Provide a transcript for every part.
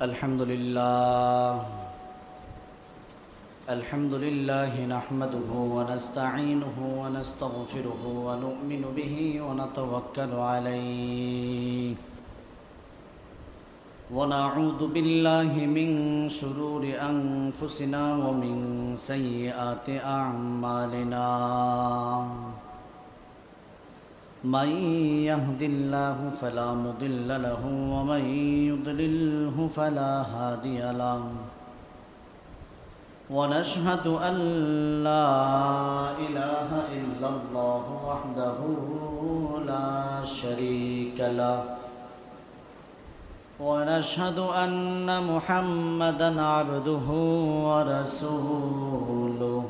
الحمد لله نحمده ونستعينه ونستغفره ونؤمن به ونتوكل عليه ونعوذ بالله من شرور أنفسنا ومن سيئات أعمالنا من يهد الله فلا مضل له ومن يضلله فلا هادي له ونشهد أن لا إله إلا الله وحده لا شريك له ونشهد أن محمدًا عبده ورسوله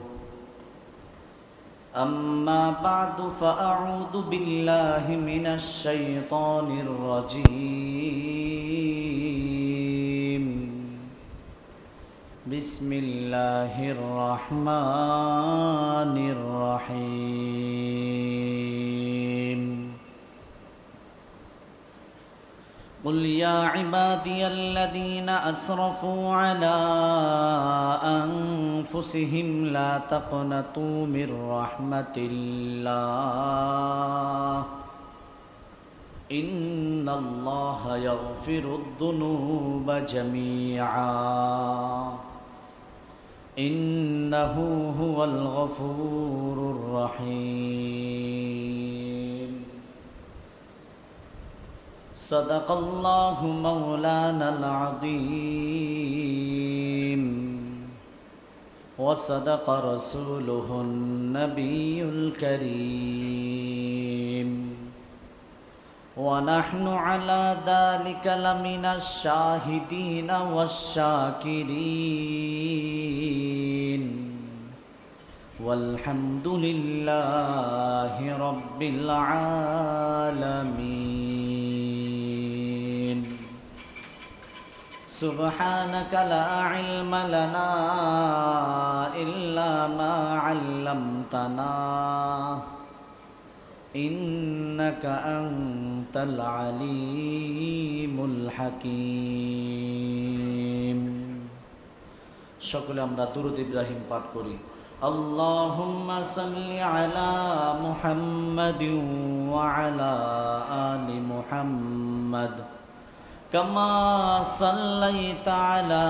أما بعد فأعوذ بالله من الشيطان الرجيم بسم الله الرحمن الرحيم قل يا عبادي الذين أسرفوا على أنفسهم لا تقنطوا من رحمة الله إن الله يغفر الذنوب جميعا إنه هو الغفور الرحيم صدق الله مولانا العظيم وصدق رسوله النبي الكريم ونحن على ذلك لمن الشاهدين والشاكرين والحمد لله رب العالمين سبحانك لا علم لنا إلا ما علمتنا إنك أنت العليم الحكيم সকলে আমরা দুরূদ ইব্রাহিম পাঠ করি اللهم صل على محمد وعلى آل محمد كما صليت على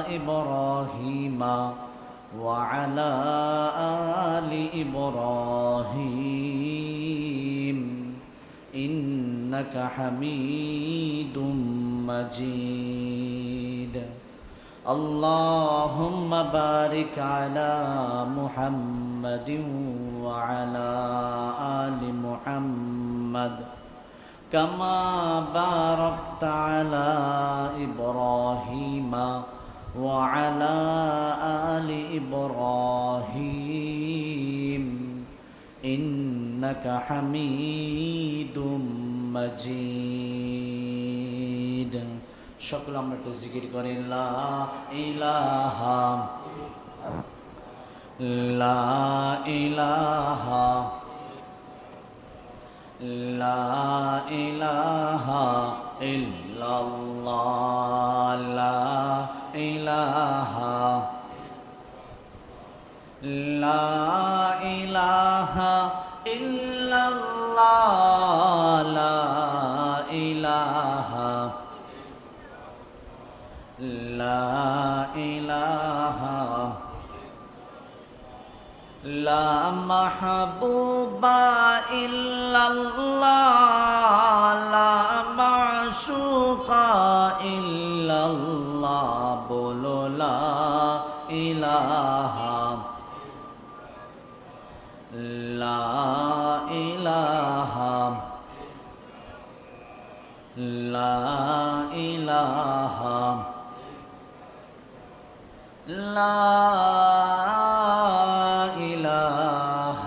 إبراهيم وعلى آل إبراهيم إنك حميد مجيد اللهم بارك على محمد وعلى آل محمد كما باركت على إبراهيم وعلى آل إبراهيم إنك حميد مجيد সকল আমরা একটু জিকির করি লা ইলাহা লা ইলাহা লা ইলাহা ইল্লাল্লাহ লা ইলাহা লা ইলাহা ইল্লাল্লাহ লা ইলাহা لا إله لا محبوب إلا الله لا معشوق إلا الله بولو لا إله لا إله لا إله لا إله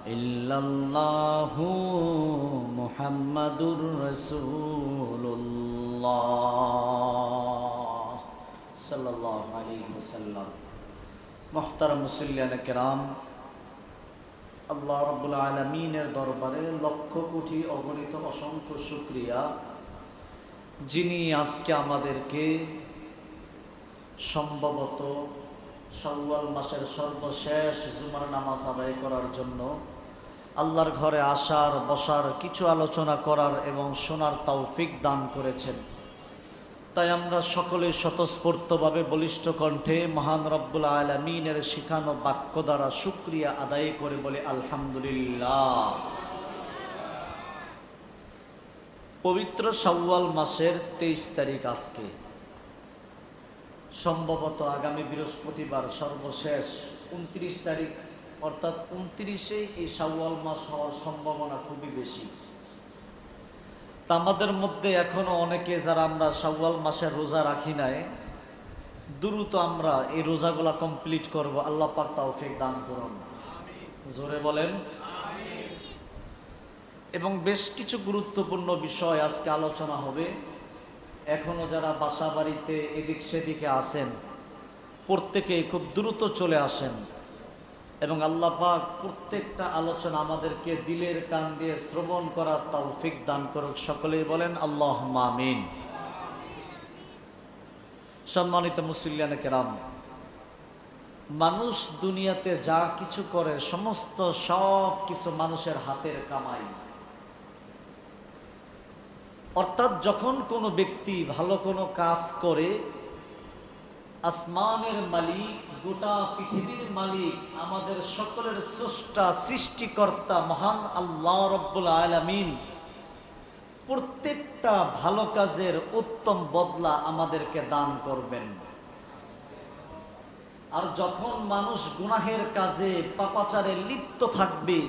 إلا الله محمد رسول الله صلى الله عليه وسلم محترم মুসল্লিয়ান কিরাম আল্লাহ রাব্বুল আলামিনের দরবারে লক্ষ কোটি অগণিত অসংখ্য শুকরিয়া যিনি আজকে আমাদেরকে সম্ভবত শাওয়াল মাসের সর্বশেষ জুমার নামাজ আদায় করার জন্য আল্লাহর ঘরে আসার, বসার, কিছু আলোচনা করার এবং শোনার তৌফিক দান করেছেন। তাই আমরা সকলে স্বতঃস্ফূর্তভাবে বলিষ্ঠ কণ্ঠে মহান রব্বুল আলামিনের শিখানো বাক্য দ্বারা শুকরিয়া আদায় করে বলি আলহামদুলিল্লাহ। পবিত্র শাওয়াল মাসের 23 তারিখ আজকে, সম্ভবত আগামী বৃহস্পতিবার সর্বশেষ 29 তারিখ, অর্থাৎ 29-এ এই শাওয়াল মাস হওয়ার সম্ভাবনা খুবই বেশি। তা আমাদের মধ্যে এখনো অনেকে যারা আমরা শাওয়াল মাসের রোজা রাখি নাই, দ্রুত আমরা এই রোজাগুলা কমপ্লিট করব। আল্লাহ পাক তৌফিক দান করুন, জোরে বলেন। এবং বেশ কিছু গুরুত্বপূর্ণ বিষয় আজকে আলোচনা হবে। এখনো যারা বাসা বাড়িতে এদিক সেদিকে আছেন, প্রত্যেকে খুব দ্রুত চলে আসেন এবং আল্লাহ পাক প্রত্যেকটা আলোচনা আমাদেরকে দিলের কান দিয়ে শ্রবণ করার তৌফিক দান করুক। সকলেই বলেন আল্লাহুম্মা আমিন। সম্মানিত মুসল্লিয়ানে কেরাম, মানুষ দুনিয়াতে যা কিছু করে সমস্ত সব কিছু মানুষের হাতের কামাই। অর্থাৎ যখন কোনো ব্যক্তি ভালো কোনো কাজ করে, আসমানের মালিক, গোটা পৃথিবীর মালিক, আমাদের সকলের স্রষ্টা, সৃষ্টিকর্তা মহান আল্লাহ রব্বুল আলামিন প্রত্যেকটা ভালো কাজের উত্তম বদলা আমাদেরকে দান করবেন। আর যখন মানুষ গুনাহের কাজে, পাপাচারে লিপ্ত থাকবে,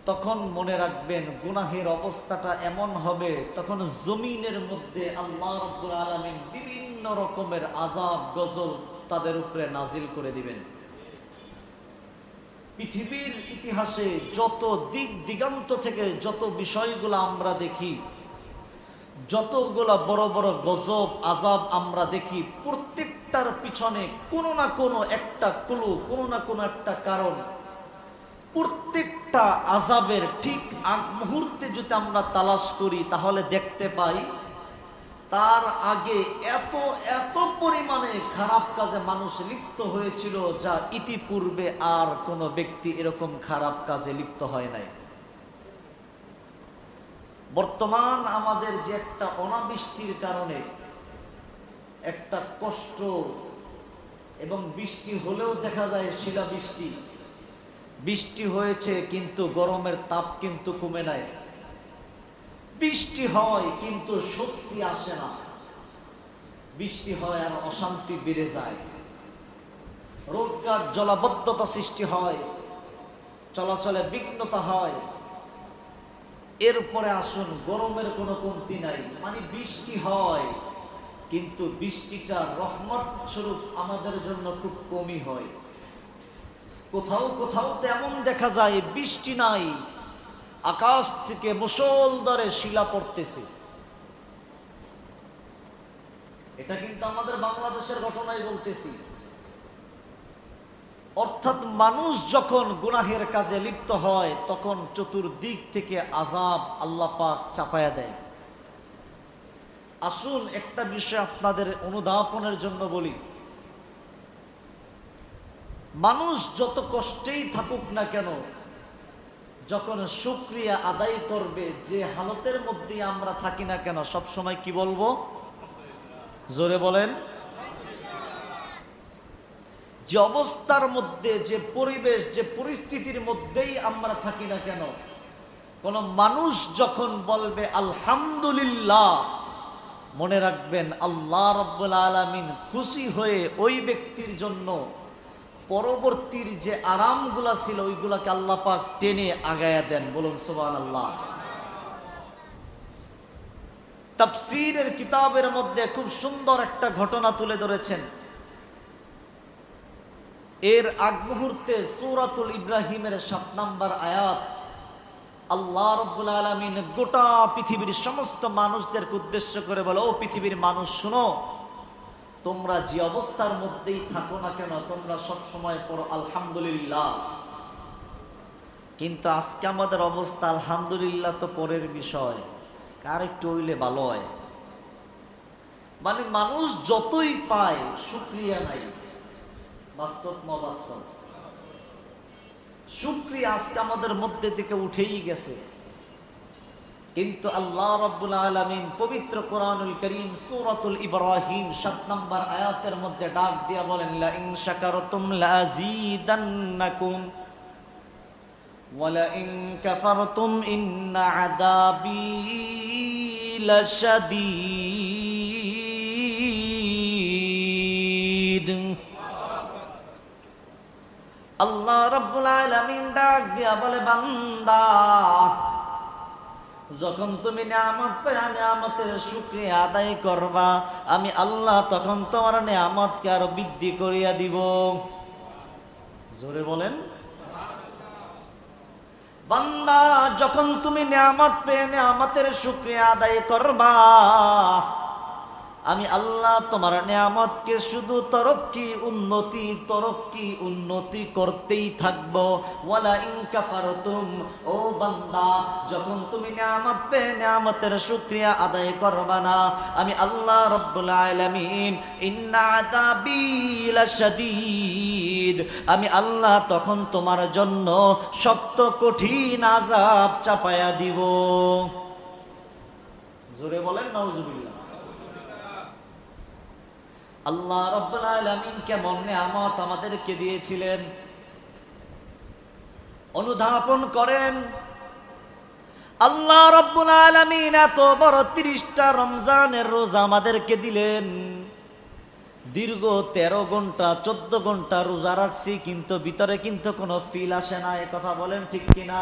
তখন মনে রাখবেন গুনাহের অবস্থাটা এমন হবে, তখন জমিনের মধ্যে আল্লাহ রাব্বুল আলামিন বিভিন্ন রকমের আযাব গজব তাদের উপরে নাজিল করে দিবেন। পৃথিবীর ইতিহাসে যত দিক দিগান্ত থেকে যত বিষয়গুলো আমরা দেখি, যতগুলা বড় বড় গজব আযাব আমরা দেখি, প্রত্যেকটার পিছনে কোনো না কোনো একটা ক্লু, কোনো না কোনো একটা কারণ। প্রত্যেকটা আযাবের ঠিক আগ মুহূর্তে যদি আমরা তালাশ করি, তাহলে দেখতে পাই তার আগে এত এত পরিমাণে খারাপ কাজে মানুষ লিপ্ত হয়েছিল, যা ইতিপূর্বে আর কোনো ব্যক্তি এরকম খারাপ কাজে লিপ্ত হয় নাই। বর্তমান আমাদের যে একটা অনাবৃষ্টির কারণে একটা কষ্ট, এবং বৃষ্টি হলেও দেখা যায় শিলাবৃষ্টি, বৃষ্টি হয়েছে কিন্তু গরমের তাপ কিন্তু কমে নাই। বৃষ্টি হয় কিন্তু স্বস্তি আসে না, বৃষ্টি হয় আর অশান্তি বেড়ে যায়, রোজগার জলাবদ্ধতা সৃষ্টি হয়, চলাচলে বিঘ্নতা হয়। এরপরে আসুন, গরমের কোনো কমতি নাই, মানে বৃষ্টি হয় কিন্তু বৃষ্টিটা রহমত স্বরূপ আমাদের জন্য খুব কমই হয়। কোথাও কোথাও তেমন দেখা যায় বৃষ্টি নাই, আকাশ থেকে মুষলধারে শিলা পড়তেছে। এটা কিন্তু আমাদের বাংলাদেশের ঘটনাই বলতেছি। অর্থাৎ মানুষ যখন গুনাহের কাজে লিপ্ত হয়, তখন চতুর্দিক থেকে আযাব আল্লাহ পাক চাপায়া দেয়। আসুন একটা বিষয় আপনাদের অনুধাবনের জন্য বলি। মানুষ যত কষ্টেই থাকুক না কেন, যখন শুকরিয়া আদায় করবে, যে হালতের মধ্যে আমরা থাকি না কেন, সব সময় কি বলবো? জোরে বলেন। যে অবস্থার মধ্যে, যে পরিবেশ, যে পরিস্থিতির মধ্যেই আমরা থাকি না কেন, কোন মানুষ যখন বলবে আলহামদুলিল্লাহ, মনে রাখবেন আল্লাহ রাব্বুল আলামিন খুশি হয়ে ওই ব্যক্তির জন্য পরবর্তীর যে আরামগুলা ছিল ওইগুলাকে আল্লাহ পাক টেনে আগায়া দেন। বলুন সুবহানাল্লাহ। তাফসীরের কিতাবের মধ্যে খুব সুন্দর একটা ঘটনা তুলে ধরেছেন। এর আগ মুহূর্তে সূরাতুল ইব্রাহিমের 7 নম্বর আয়াত, আল্লাহ রাব্বুল আলামিন গোটা পৃথিবীর সমস্ত মানুষদেরকে উদ্দেশ্য করে বলে, ও পৃথিবীর মানুষ শুনো, তোমরা যে অবস্থার মধ্যেই থাকো না কেন, তোমরা সব সময় পড়ো আলহামদুলিল্লাহ। কিন্তু আজকে আমাদের অবস্থা, আলহামদুলিল্লাহ তো পরের বিষয়, কার একটু হইলে ভালো হয়। মানে মানুষ যতই পায় শুকরিয়া নাই। বাস্তব না বাস্তব? শুকরিয়া আজকে আমাদের মধ্যে থেকে উঠেই গেছে। কিন্তু আল্লাহ রাব্বুল আলামিন পবিত্র কোরআনুল কারীম সূরাতুল ইব্রাহিম ৭ নম্বর আয়াতের মধ্যে ডাক দিয়া বলেন, লা ইন শাকারতুম লাযীদান্নাকুম ওয়া লা ইন কাফারতুম ইন্না আযাবী লাশাদীদ। আল্লাহ রাব্বুল আলামিন ডাক দিয়া বলে, বান্দা যখন তুমি নিয়ামত পেয়ে নিয়ামতের শুকরিয়া আদায় করবা, আমি আল্লাহ তখন তোমার নিয়ামতকে আরো বৃদ্ধি করিয়া দিব। জোরে বলেন। বান্দা যখন তুমি নিয়ামত পেয়ে নিয়ামতের শুকরিয়া আদায় করবা, আমি আল্লাহ তোমার নিয়ামতকে শুধু তরক্কি উন্নতি করতেই থাকবো। ওয়ালা ইন কাফারতুম, ও বান্দা যখন তুমি নিয়ামত পেয়ে নিয়ামতের শুকরিয়া আদায় করবা না, আমি আল্লাহ রাব্বুল আলামিন ইন্না আযাবী লাশাদীদ, আমি আল্লাহ তখন তোমার জন্য শক্ত কঠিন আযাব চাপায়া দিব। জোরে বলেন নাউজুবিল্লাহ। আল্লাহ রাব্বুল আলামিন কেমন নিয়ামত আমাদেরকে দিয়েছিলেন অনুধাবন করেন। আল্লাহ রাব্বুল আলামিন এত বড় 30টা রমজানের রোজা আমাদেরকে দিলেন। দীর্ঘ 13 ঘন্টা 14 ঘন্টা রোজা রাখছি, কিন্তু ভিতরে কিন্তু কোনো ফিল আসে না। এই কথা বলেন ঠিক কিনা?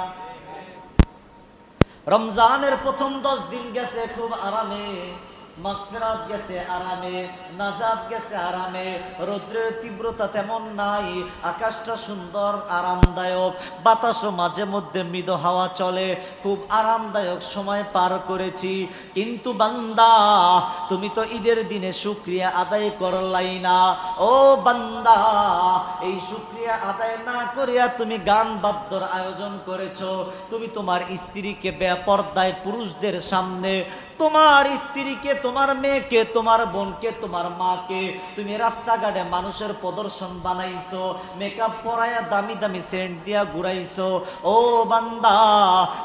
রমজানের প্রথম 10 দিন গেছে খুব আরামে, মাগফিরাত গেছে আরামে, নাজাত গেছে আরামে, রৌদ্রের তীব্রতা তেমন নাই, আকাশটা সুন্দর আরামদায়ক, বাতাসও মাঝে মধ্যে মৃদু হাওয়া চলে, খুব আরামদায়ক সময় পার করেছি। কিন্তু বান্দা তুমি তো ঈদের দিনে শুকরিয়া আদায় করলাই না। ও বান্দা, এই শুকরিয়া আদায় না করিয়া তুমি গান বাদ্যর আয়োজন করেছো। তুমি তোমার স্ত্রীকে বেপরদায় পুরুষদের সামনে, তোমার স্ত্রীকে, তোমার মেয়েকে, তোমার বোনকে, তোমার মাকে তুমি রাস্তাঘাটে মানুষের প্রদর্শন বানাইছো, মেকআপ পরাইয়া দামি দামি সেন্ট দিয়া ঘুরাইছো। ও বান্দা,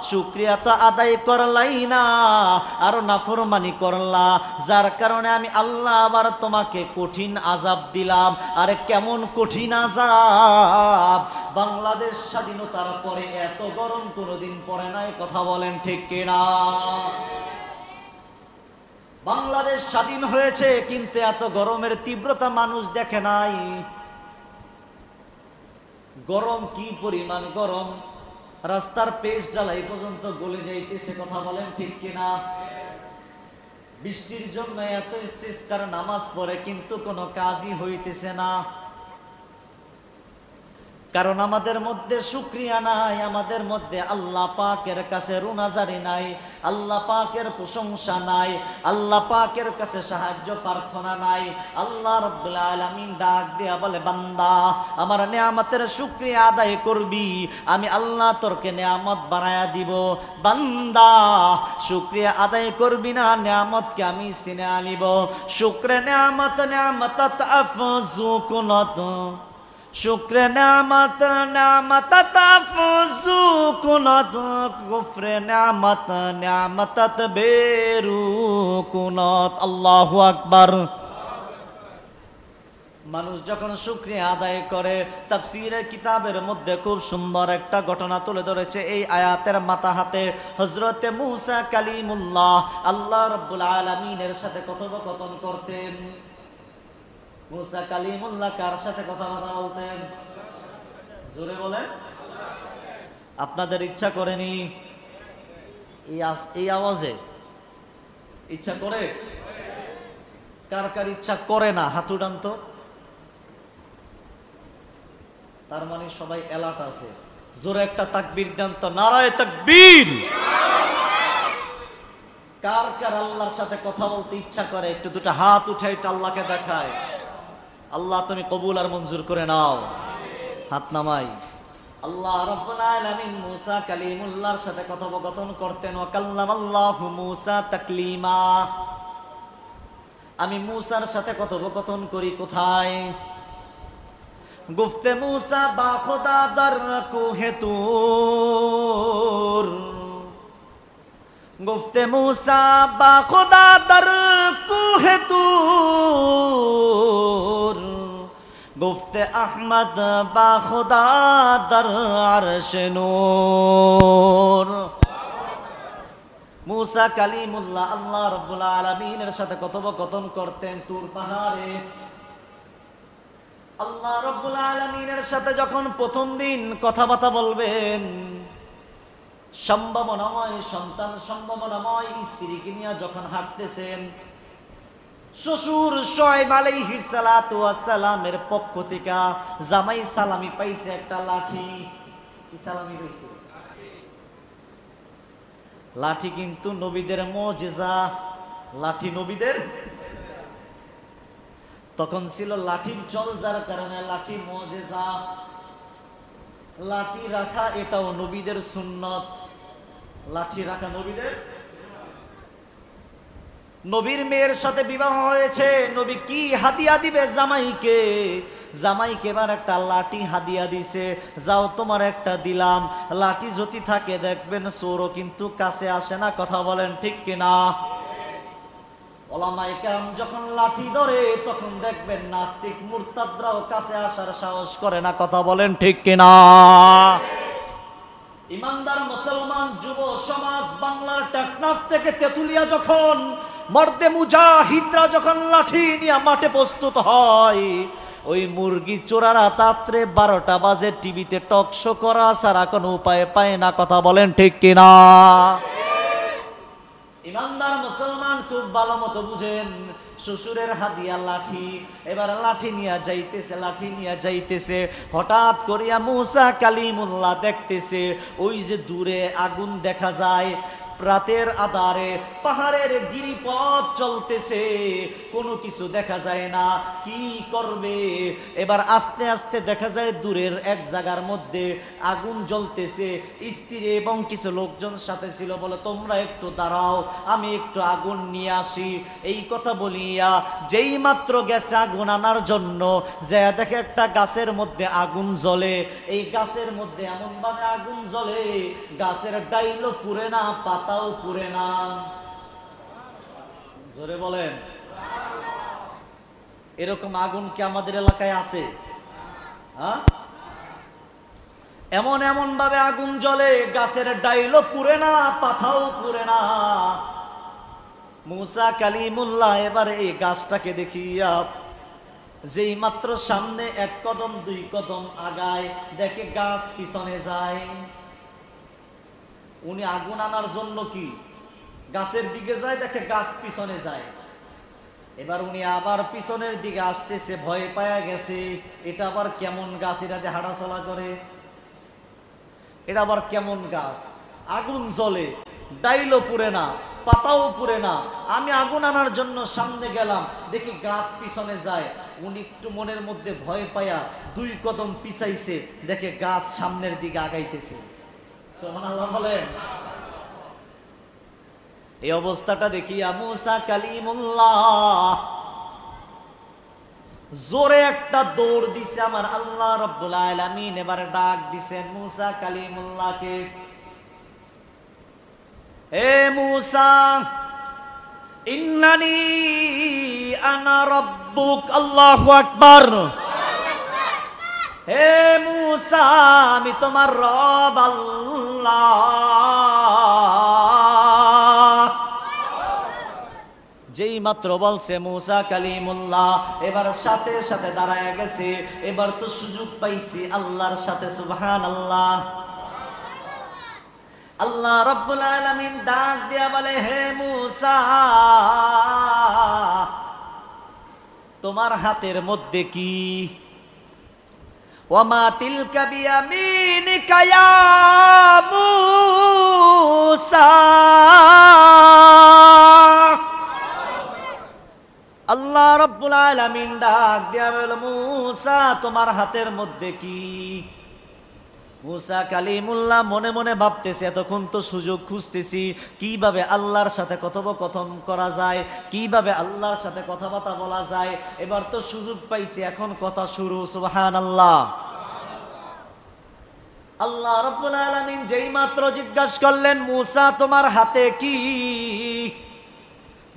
শুকরিয়া তো আদায় করলাই না, আরো নাফরমানি করলা, যার কারণে আমি আল্লাহ আবার তোমাকে কঠিন আযাব দিলাম। আরে কেমন কঠিন আযাব! বাংলাদেশ স্বাধীনতার পরে এত গরম কোনোদিন পড়ে নাই। কথা বলেন ঠিক কিনা? বাংলাদেশ স্বাধীন হয়েছে, কিন্তু এত গরমের তীব্রতা মানুষ দেখে নাই। গরম কি পরিমাণ গরম, রাস্তার পেজ জ্বালাই পর্যন্ত গলে যাইতেছে। কথা বলেন ঠিক কিনা? বৃষ্টির জন্য এত ইস্তিসকার নামাজ পড়ে, কিন্তু কোনো কাজই হইতেছে না। কারণ আমাদের মধ্যে শুকরিয়া নাই, আমাদের মধ্যে আল্লাহ পাকের কাছে রুনাজারি নাই, আল্লাহ পাকের প্রশংসা নাই, আল্লাহ পাকের কাছে সাহায্য প্রার্থনা নাই। আল্লাহ রাব্বুল আলামিন ডাক দিয়া বলে, বান্দা আমার নিয়ামতের শুকরিয়া আদায় করবি, আমি আল্লাহ তোরকে নিয়ামত বাড়ায়া দিব। বান্দা শুকরিয়া আদায় করবি না, নিয়ামতকে আমি চিনে আনিব। শুকরে নিয়ামত নিয়ামতাত আফজু কুনত, শুক্রে নিয়ামত নিয়ামতাত আফজু কুনত, কুফরে নিয়ামত নিয়ামতাত বেরু কুনত। আল্লাহু আকবার। মানুষ যখন শুকরিয়া আদায় করে, তাফসীরের কিতাবের মধ্যে খুব সুন্দর একটা ঘটনা তুলে ধরেছে। এই আয়াতের মাথা হাতে হযরতে মূসা কালিমুল্লাহ আল্লাহ রাব্বুল আলামিনের সাথে কথোপকথন করতেন। মূসা কালিমুল্লাহ কার সাথে কথা বলতেন? জোরে বলেন। আপনাদের ইচ্ছা করেনি এই আওয়াজে? ইচ্ছা করে? কার কার ইচ্ছা করে না? হাত উঠান তো। তার মানে সবাই অ্যালার্ট আছে। জোরে একটা তাকবীর দেন তো, নারায়ে তাকবীর। কার কার আল্লাহর সাথে কথা বলতে ইচ্ছা করে? একটু দুটো হাত উঠে একটু আল্লাহকে দেখায়। আল্লাহ তুমি কবুল আর মঞ্জুর করে নাও। হাত নামাই। আল্লাহ রাব্বুল আলামিন মূসা কালিমুল্লাহর সাথে কথোপকথন করতেন। ওয়া কাল্লামাল্লাহু মূসা তাকলিমা। আমি মূসার সাথে কথোপকথন করি কোথায়? গুফতে মূসা বা খোদা দর কুহে তুর, গুফতে মূসা বা খোদা দর কুহে তুর, গুফতে আহমদ বা খোদা দর আরশে নূর। মূসা কালিমুল্লাহ আল্লাহ রাব্বুল আলামিনের সাথে কথোপকথন করতেন তুর পাহাড়ে। আল্লাহ রাব্বুল আলামিনের সাথে যখন প্রথম দিন কথাবার্তা বলবেন, সম্ভাবনাময় সন্তান, সম্ভাবনাময় স্ত্রীকে নিয়ে যখন হাঁটতেছেন, শ্বশুর শুআয়ব আলাইহিস সালাতু ওয়াস সালামের পক্ষ থেকে জামাই সালামি পাইছে একটা লাঠি। কি সালামি পাইছে? লাঠি কিন্তু নবীদের মুজিজা। লাঠি নবীদের, তখন ছিল লাঠির চল, যার কারণে লাঠি মুজিজা। লাঠি রাখা এটাও নবীদের সুন্নত। লাঠি রাখা নবীদের। নবীর মেয়ের সাথে বিবাহ হয়েছে, নবী কি হাদিয়া দিবে জামাইকে? জামাইকে এবার একটা লাঠি হাদিয়া দিছে, যাও তোমার একটা দিলাম। লাঠি যদি থাকে দেখবেন চোরও কিন্তু কাছে আসে না। কথা বলেন ঠিক কিনা? ওলামায়ে কেরাম যখন লাঠি ধরে তখন দেখবেন নাস্তিক মুরতাদরাও কাছে আসার সাহস করে না। কথা বলেন ঠিক কিনা? ইমানদার মুসলমান যুব সমাজ বাংলার টেকনাফ থেকে তেতুলিয়া যখন মর্দে মুজাহিদরা যখন লাঠি নিয়ে মাঠে প্রস্তুত হয়, ওই মুরগি চোরারা রাত্রে 12টা বাজে টিভিতে টক শো করা ছাড়া কোনো উপায় পায় না। কথা বলেন ঠিক কিনা? ইমানদার মুসলমান খুব ভালো মতো বুঝেন, শ্বশুরের হাদিয়া লাঠি। এবার লাঠি নিয়ে যাইতেছে, লাঠি নিয়ে যাইতেছে। হঠাৎ করিয়া মূসা কালিমুল্লাহ দেখতেছে ওই যে দূরে আগুন দেখা যায়। রাতের আধারে পাহাড়ের গিরিপথ চলতেছে, কোনো কিছু দেখা যায় না। কি করবে? এবার আস্তে আস্তে দেখা যায় দূরের এক জায়গার মধ্যে আগুন জ্বলতেছে। স্ত্রী এবং কিছু লোকজন সাথে ছিল, বলে তোমরা একটু দাঁড়াও, আমি একটু আগুন নিয়ে আসি। এই কথা বলিয়া যেই মাত্র গেছে আগুন আনার জন্য, যে দেখে একটা গাছের মধ্যে আগুন জ্বলে। এই গাছের মধ্যে এমন ভাবে আগুন জ্বলে, গাছের ডাইলও পুড়ে না, পাতাও পুড়ে না। জোরে বলেন। এরকম আগুন কি আমাদের এলাকায় আছে? হ্যাঁ, এমন এমন ভাবে আগুন জ্বলে, গাছের ডাইলও পুড়ে না, পাতাও পুড়ে না। মূসা কালিমুল্লাহ এবারে এই গাছটাকে দেখিয়া যেই মাত্র সামনে 1 কদম 2 কদম আগায়, দেখে গাছ পিছনে যায়। উনি আগুন আনার জন্য কি গাছের দিকে যায়, দেখে গাছ পিছনে যায়। এবার উনি আবার পিছনের দিকে আসতেছে, ভয় পায়া গেছে। এটা আবার কেমন গাছ? এটা যে হাঁটাচলা করে, এটা আবার কেমন গাছ? আগুন জ্বলে, ডাইলও পুড়ে না, পাতাও পুড়ে না। আমি আগুন আনার জন্য সামনে গেলাম, দেখি গাছ পিছনে যায়। উনি একটু মনের মধ্যে ভয় পায়া 2 কদম পিছাইছে, দেখে গাছ সামনের দিকে আগাইতেছে। সুবহানাল্লাহ বলেন। এই অবস্থাটা দেখিয়া মূসা কালিমুল্লাহ জোরে একটা দৌড় দিছে। আমার আল্লাহ রাব্বুল আলামিন এবারে ডাক দিছেন মূসা কালিমুল্লাহকে, হে মূসা, ইন্নানি আনা রাব্বুক। আল্লাহু আকবার। হে মূসা, আমি তোমার রব আল্লাহ। যেই মাত্র বলছে মূসা কালিমুল্লাহ, এবার সাথে সাথে দাঁড়ায় গেছে। এবার তো সুযোগ পাইছি আল্লাহর সাথে। সুবহানাল্লাহ। আল্লাহ রাব্বুল আলামিন ডাক দিয়া বলে, হে মূসা, তোমার হাতের মধ্যে কি? ওয়ামা তিলকা বিয়ামিনিকা ইয়া মূসা। আল্লাহ রাব্বুল আলামিন ডাক দিয়া বলে, মূসা, তোমার হাতের মধ্যে কি? মুসা কালিমুল্লাহ মনে মনে ভাবতেছে, এতক্ষণ তো সুযোগ খুঁজতেছি কিভাবে আল্লাহর সাথে কথোপকথন করা যায়, কিভাবে আল্লাহর সাথে কথাবার্তা বলা যায়। এবার তো সুযোগ পাইছি, এখন কথা শুরু। সুবহানাল্লাহ। আল্লাহ রাব্বুল আলামিন যেই মাত্র জিজ্ঞাসা করলেন, মুসা তোমার হাতে কি?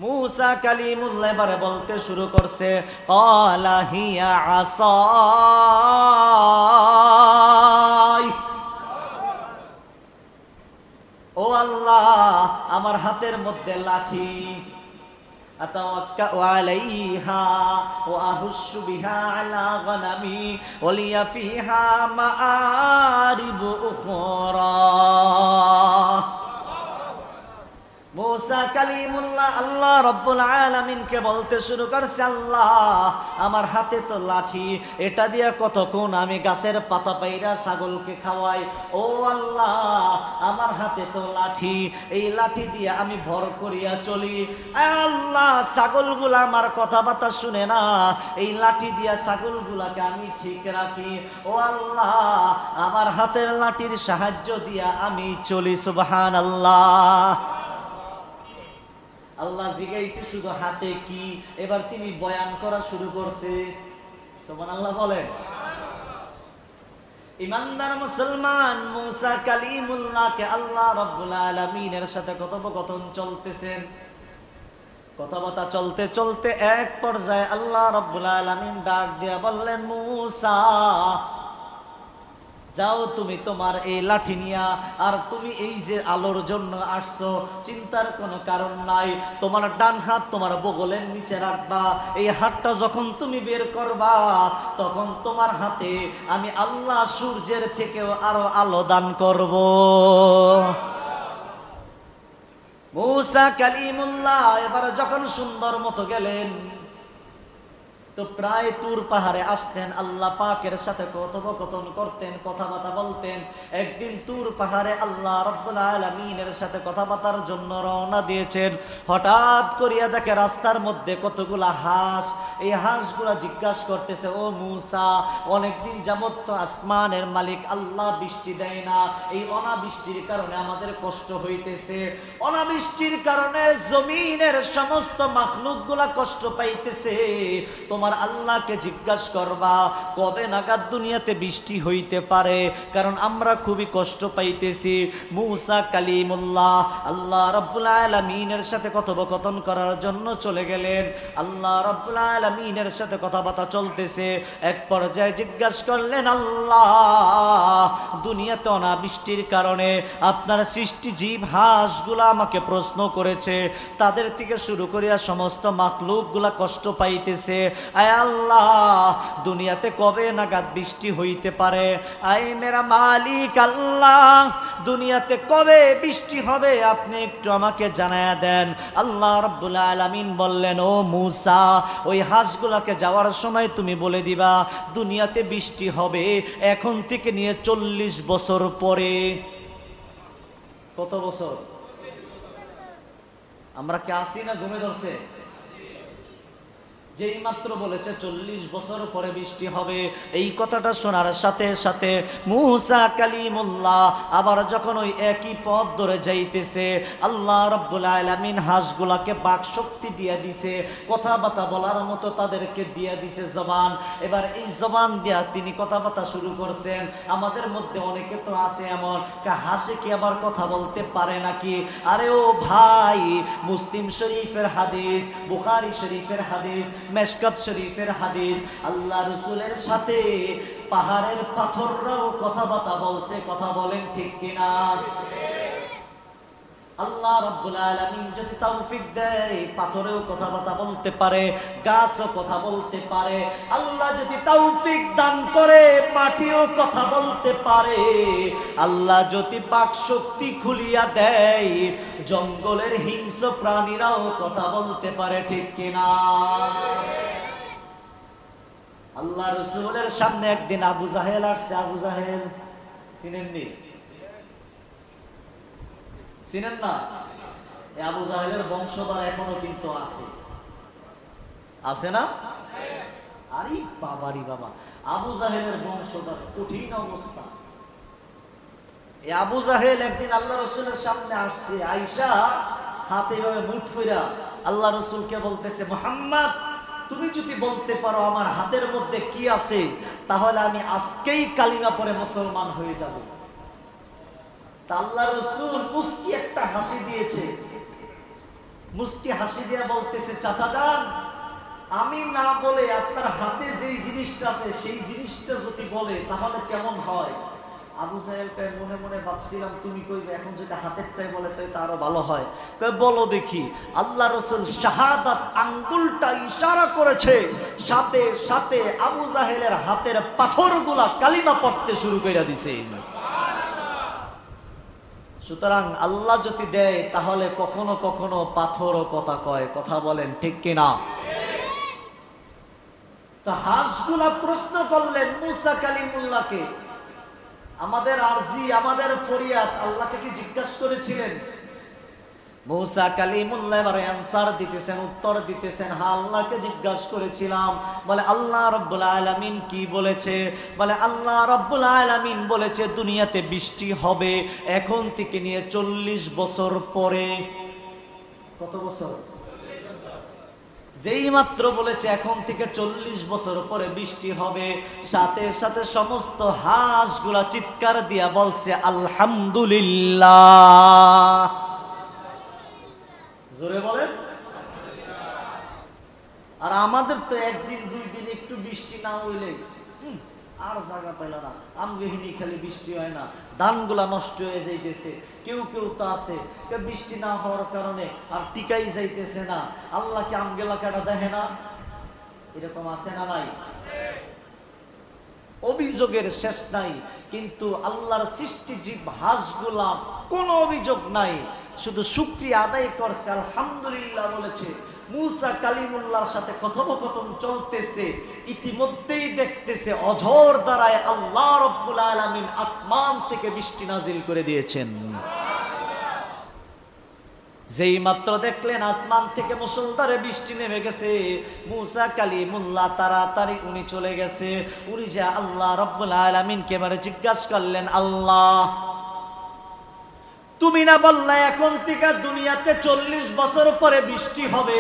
মুসা কালিমুল্লাহ এবারে বলতে শুরু করছে, ক্বালা হিয়া আসাই। ও আল্লাহ, আমার হাতের মধ্যে লাঠি। আতাওয়াক্কাউ আলাইহা ওয়া আহুশু বিহা আলা গনামি ওয়া লিয়া ফিহা মাআরিবু উখরা। মুসা কালিমুল্লাহ আল্লাহ রাব্বুল আলামিনকে বলতে শুরু করছে, আল্লাহ আমার হাতে তো লাঠি, এটা দিয়ে কতক্ষণ আমি গাছের পাতা পাইরা ছাগলকে খাওয়াই। ও আল্লাহ, আমার হাতে তো লাঠি, এই লাঠি দিয়ে আমি ভর করিয়া চলি। আল্লাহ, ছাগলগুলা আমার কথাবার্তা শুনে না, এই লাঠি দিয়া ছাগলগুলাকে আমি ঠিক রাখি। ও আল্লাহ, আমার হাতের লাঠির সাহায্য দিয়া আমি চলি। সুবহানাল্লাহ। আল্লাহ জিজ্ঞাসা শুধু হাতে কি, এবার তিনি বয়ান করা শুরু করছে। সুবহানাল্লাহ বলেন। ইমানদার মুসলমান, মুসা কালিমুল্লাহকে আল্লাহ রাব্বুল আলামিনের সাথে কথোপকথন চলতেছেন। কথাবার্তা চলতে চলতে এক পর্যায়ে আল্লাহ রাব্বুল আলামিন ডাক দিয়া বললেন, মুসা যাও, তুমি তোমার এই লাঠি নিয়া, আর তুমি এই যে আলোর জন্য আসছো, চিন্তার কোনো কারণ নাই। তোমার ডান হাত তোমার বগলের নিচে রাখবা। এই হাতটা যখন তুমি বের করবা, তখন তোমার হাতে আমি আল্লাহ সূর্যের থেকেও আরো আলো দান করব। মুসা কালিমুল্লাহ এবার যখন সুন্দর মতো গেলেন, তো প্রায় তুর পাহাড়ে আসতেন, আল্লাহ পাকের সাথে কথোপকথন করতেন, কথাবার্তা বলতেন। একদিন তুর পাহাড়ে আল্লাহ রাব্বুল আলামিনের সাথে কথাবার্তার জন্য রওনা দিয়েছেন। হঠাৎ করিয়া দেখে রাস্তার মধ্যে কতগুলা হাঁস। এই হাঁসগুলা জিজ্ঞাসা করতেছে, ও মুসা, অনেকদিন যাবত তো আসমানের মালিক আল্লাহ বৃষ্টি দেয় না, এই অনাবৃষ্টির কারণে আমাদের কষ্ট হইতেছে। অনাবৃষ্টির কারণে জমিনের সমস্ত মাখলুকগুলা কষ্ট পাইতেছে। তোমার আল্লাহকে জিজ্ঞাসা করবা কবে নাগাদ দুনিয়াতে বৃষ্টি হইতে পারে, কারণ আমরা খুবই কষ্ট পাইতেছি। মুসা কালিমুল্লাহ আল্লাহ রাব্বুল আলামিনের সাথে কথোপকথন করার জন্য চলে গেলেন। আল্লাহ রাব্বুল আলামিনের সাথে কথাবার্তা চলতেছে। এক পর্যায়ে জিজ্ঞাসা করলেন, আল্লাহ দুনিয়াতে অনাবৃষ্টির কারণে আপনার সৃষ্টি জীব হাঁসগুলা আমাকে প্রশ্ন করেছে, তাদের থেকে শুরু করিয়া সমস্ত মাখলুকগুলা কষ্ট পাইতেছে। আয় আল্লাহ, দুনিয়াতে কবে নাগাদ বৃষ্টি হইতে পারে? আয় মেরা মালিক আল্লাহ, দুনিয়াতে কবে বৃষ্টি হবে আপনি একটু আমাকে জানায়া দেন। আল্লাহ রাব্বুল আলামিন বললেন, ও মুসা, ওই হাঁসগুলাকে যাওয়ার সময় তুমি বলে দিবা দুনিয়াতে বৃষ্টি হবে এখন থেকে নিয়ে 40 বছর পরে। কত বছর? আমরা কি আসি না ঘুমে ধরছে? যেই মাত্র বলেছে 40 বছর পরে বৃষ্টি হবে, এই কথাটা শোনার সাথে সাথে মুসা কালিমুল্লাহ আবার যখন ওই একই পথ ধরে যাইতেছে, আল্লাহ রাব্বুল আলামিন হাঁসগুলাকে বাক শক্তি দিয়ে দিছে, কথাবার্তা বলার মতো তাদেরকে দিয়ে দিছে জবান। এবার এই জবান দিয়া তিনি কথাবার্তা শুরু করছেন। আমাদের মধ্যে অনেকে তো আছে এমন, হাসে কি আবার কথা বলতে পারে নাকি? আরে ও ভাই, মুসলিম শরীফের হাদিস, বুখারী শরীফের হাদিস, মেশকাত শরীফের হাদিস, আল্লাহ রাসূলের সাথে পাহাড়ের পাথররাও কথাবার্তা বলছে। কথা বলেন ঠিক কিনা? আল্লাহ রাব্বুল আলামিন যদি তৌফিক দেয়, পাথরেও কথাবার্তা বলতে পারে, গাছও কথা বলতে পারে। আল্লাহ যদি তৌফিক দান করে, মাটিও কথা বলতে পারে। আল্লাহ যদি বাক শক্তি খুলিয়া দেয়, জঙ্গলের হিংস্র প্রাণীরাও কথা বলতে পারে। ঠিক কিনা? আল্লাহ রাসূলের সামনে একদিন আবু জাহেল আসছে। আবু জাহেল চিনেননি? চিনেন না? এই আবু জাহেলের বংশধর এখনো কিন্তু আছে, আছে না? আরে বাবারি বাবা, আবু জাহেলের বংশধর, কঠিন অবস্থা। এই আবু জাহেল একদিন আল্লাহ রসুলের সামনে আসছে, আয়েশা হাতে এভাবে মুঠ কইরা আল্লাহ রসুলকে বলতেছে, মুহাম্মদ তুমি যদি বলতে পারো আমার হাতের মধ্যে কি আছে, তাহলে আমি আজকেই কালিমা পড়ে মুসলমান হয়ে যাব। তা আল্লাহ রসুল মুস্কি একটা হাসি দিয়েছে, মুস্কি হাসি দিয়ে বলতেছে, চাচা যান, আমি না বলে আপনার হাতে যেই জিনিসটা আছে সেই জিনিসটা যদি বলে তাহলে কেমন হয়? আবু জাহেল কয়, মনে মনে ভাবছিলাম তুমি কইবে, এখন যদি হাতেরটাই বলে তো আরো ভালো হয়। কয় বলো দেখি। আল্লাহ রসুল শাহাদাত আঙ্গুলটা ইশারা করেছে, সাথে সাথে আবু জাহেলের হাতের পাথরগুলা কালিমা পড়তে শুরু করে দিছে। সুতরাং আল্লাহ যদি দেয় তাহলে কখনো কখনো পাথরও কথা কয়, কথা বলেন ঠিক কিনা? তো হাঁসগুলা প্রশ্ন করলেন মুসা কালিমুল্লাহকে, আমাদের আরজি, আমাদের ফরিয়াদ আল্লাহকে কি জিজ্ঞাসা করেছিলেন? মুসা কালিমুল্লাহ এবারে অ্যানসার দিতেছেন, উত্তর দিতেছেন, হ্যাঁ আল্লাহকে জিজ্ঞাসা করেছিলাম। বলে আল্লাহ রাব্বুল আলামিন কি বলেছে? বলে আল্লাহ রাব্বুল আলামিন বলেছে দুনিয়াতে বৃষ্টি হবে এখন থেকে নিয়ে 40 বছর পরে। কত বছর? যেই মাত্র বলেছে এখন থেকে 40 বছর পরে বৃষ্টি হবে, সাথে সাথে সমস্ত হাঁসগুলা চিৎকার দিয়া বলছে আলহামদুলিল্লাহ। জোরে বলেন। আর আমাদের তো একদিন দুই দিন একটু বৃষ্টি না হইলে আর জায়গা পাইল না, আমগেহিনী খালি বৃষ্টি হয় না, ধানগুলা নষ্ট হয়ে যাইতেছে। কেউ কেউ তো আছে বৃষ্টি না হওয়ার কারণে আর টিকাই যাইতেছে না, আল্লাহকে আমগেলাকাটা দেখে না, এরকম আছে না নাই? অভিযোগের শেষ নাই। কিন্তু আল্লাহর সৃষ্টি জীব হাঁসগুলা কোনো অভিযোগ নাই, শুধু শুকরিয়া আদায় করছে, আলহামদুলিল্লাহ বলেছে। মুসা কালিমুল্লাহর সাথে কথোপকথন চলতেছে, ইতিমধ্যেই দেখতেছে অঝোর দ্বারায় আল্লাহ রাব্বুল আলামিন আসমান থেকে বৃষ্টি নাজিল করে দিয়েছেন। যেই মাত্র দেখলেন আসমান থেকে মুষলধারে বৃষ্টি নেমে গেছে, মুসা কালিমুল্লাহ তাড়াতাড়ি উনি চলে গেছে। উনি যে আল্লাহ রাব্বুল আলামিনকে এবারে জিজ্ঞাসা করলেন, আল্লাহ তুমি না বললে এখন থেকে দুনিয়াতে 40 বছর পরে বৃষ্টি হবে,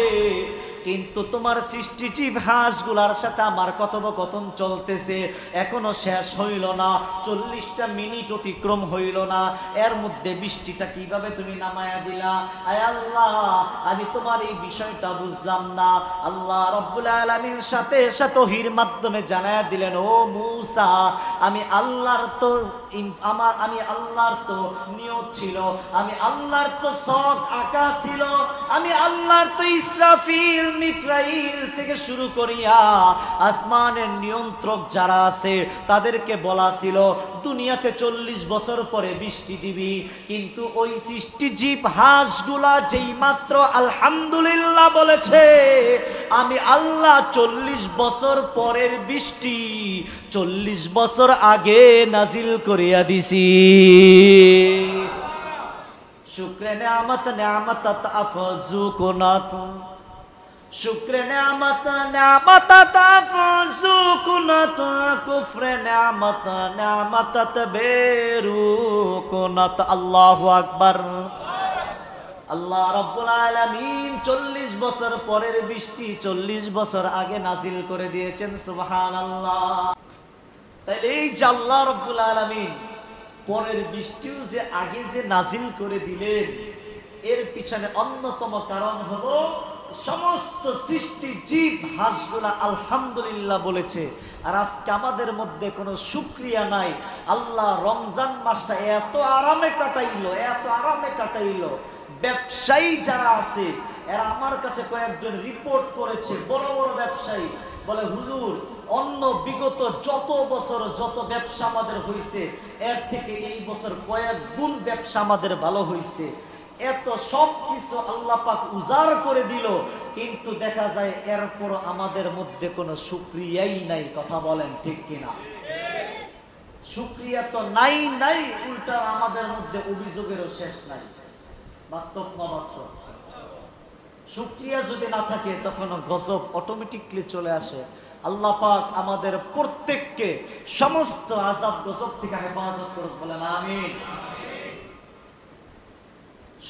কিন্তু তোমার সৃষ্টি জীব হাঁসগুলার সাথে আমার কথোপকথন চলতেছে, এখনো শেষ হইল না, 40টা মিনিট অতিক্রম হইল না, এর মধ্যে বৃষ্টিটা কিভাবে তুমি নামায়া দিলা? আয় আল্লাহ, আমি তোমার এই বিষয়টা বুঝলাম না। আল্লাহ রাব্বুল আলামিন সাথে সাথে ওহীর মাধ্যমে জানায়া দিলেন, ও মূসা, আমি আল্লাহর তো নিয়ত ছিল, আমি আল্লাহর তো শখ আঁকা ছিল, আমি আল্লাহর তো ইসরাফিল মিকরাইল থেকে শুরু করিয়া আসমানের নিয়ন্ত্রক যারা আছে তাদেরকে বলা ছিল দুনিয়াতে 40 বছর পরে বৃষ্টি দিবি। কিন্তু ওই সৃষ্টিজীব হাঁসগুলা যেই মাত্র আলহামদুলিল্লাহ বলেছে, আমি আল্লাহ 40 বছর পরের বৃষ্টি 40 বছর আগে নাজিল করিয়া দিছি। শুকরে নেয়ামত নেয়ামত আফজু কুনাত, শুকরে নেয়ামত নেয়ামত আফজু কুনাত, কুফরে নেয়ামত নেয়ামত বেরু কুনাত। আল্লাহু আকবার। আল্লাহ রাব্বুল আলামিন 40 বছর পরের বৃষ্টি 40 বছর আগে নাজিল করে দিয়েছেন। সুবহানাল্লাহ। তাইলে এই যে আল্লাহ রাব্বুল আলামিন পরের বৃষ্টিও যে আগে যে নাজিল করে দিলেন, এর পিছনে অন্যতম কারণ হলো সমস্ত সৃষ্টি জীব হাঁসগুলা আলহামদুলিল্লাহ বলেছে। আর আজকে আমাদের মধ্যে কোনো শুকরিয়া নাই। আল্লাহ রমজান মাসটা এত আরামে কাটাইলো, এত আরামে কাটাইলো। ব্যবসায়ী যারা আছে এরা আমার কাছে কয়েকজন রিপোর্ট করেছে, বড় বড় ব্যবসায়ী বলে, হুজুর অন্য বিগত যত বছর যত ব্যবসা আমাদের হয়েছে এর থেকে এই বছর কয়েক গুণ ব্যবসা আমাদের ভালো হয়েছে। এত সব কিছু আল্লাহ পাক উজাড় করে দিল, কিন্তু দেখা যায় এরপর আমাদের মধ্যে কোনো শুকরিয়াই নাই। কথা বলেন ঠিক কিনা? শুকরিয়া তো নাই, উল্টা আমাদের মধ্যে অভিযোগেরও শেষ নাই। বাস্তব না বাস্তব? শুকরিয়া যদি না থাকে তখন গজব অটোমেটিকলি চলে আসে। আল্লাহ পাক আমাদের প্রত্যেককে সমস্ত আযাব গজব থেকে হেফাজত করুক, বলেন আমিন।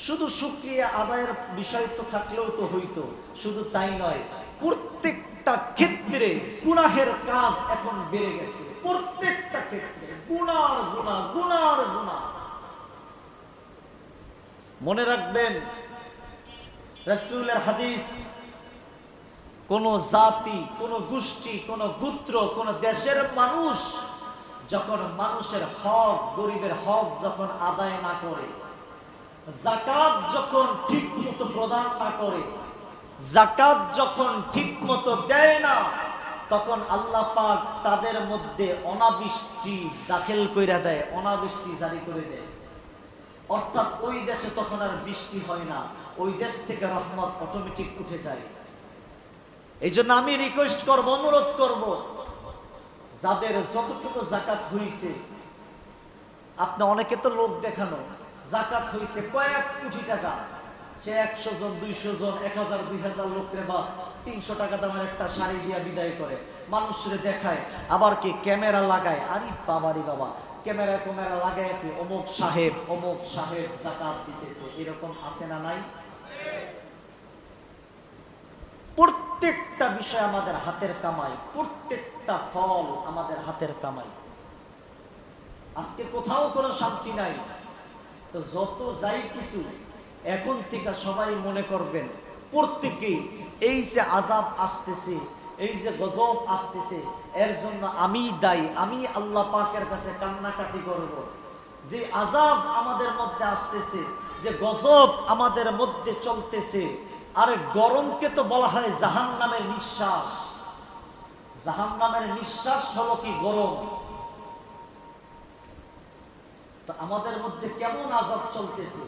শুধু শুকরিয়া আদায়ের বিষয় তো থাকলেও তো হইতো, শুধু তাই নয়, প্রত্যেকটা ক্ষেত্রে গুনাহের কাজ এখন বেড়ে গেছে। প্রত্যেকটা ক্ষেত্রে গুনার গুনাহ, গুনার গুনাহ। মনে রাখবেন রাসূলের হাদিস, কোন জাতি, কোন গোষ্ঠী, কোন গোত্র, কোন দেশের মানুষ যখন মানুষের হক, গরিবের হক যখন আদায় না করে, যাকাত যখন ঠিক মতো প্রদান না করে, যাকাত যখন ঠিক মতো দেয় না, তখন আল্লাহ পাক তাদের মধ্যে অনাবৃষ্টি দাখিল কইরা দেয়, অনাবৃষ্টি জারি করে দেয়। অর্থাৎ ওই দেশে তখন আর বৃষ্টি হয় না, ওই দেশ থেকে রহমত অটোমেটিক উঠে যায়। এই জন্য আমি রিকোয়েস্ট করব, অনুরোধ করব, যাদের যতটুকু যাকাত হইছে, আপনি অনেকে তো লোক দেখানো, যাকাত হইছে কয়েক কোটি টাকা, সে 100 জন 200 জন 1000 2000 লোকের বাস 300 টাকা দামের একটা শাড়ি দিয়া বিদায় করে, মানুষরে দেখায়, আবার কি ক্যামেরা লাগায়। আরে বাবারি বাবা, ক্যামেরা লাগায় কি অমুক সাহেব যাকাত দিতেছে, এরকম আছে না নাই? প্রত্যেকটা বিষয় আমাদের হাতের কামাই, প্রত্যেকটা ফল আমাদের হাতের কামাই। আজকে কোথাও কোনো শান্তি নাই। তো যত যাই কিছু, এখন থেকে সবাই মনে করবেন, প্রত্যেকেই এই যে আযাব আসতেছে, এই যে গজব আসতেছে, এর জন্য আমি দায়ী। আমি আল্লাহ পাকের কাছে কান্নাকাটি করব, যে আযাব আমাদের মধ্যে আসতেছে, যে গজব আমাদের মধ্যে চলতেছে। আরে গরমকে তো বলা হয় জাহান্নামের নিঃশ্বাস। জাহান্নামের নিঃশ্বাস হলো কি গরম। তো আমাদের মধ্যে কেমন আযাব চলতেছে।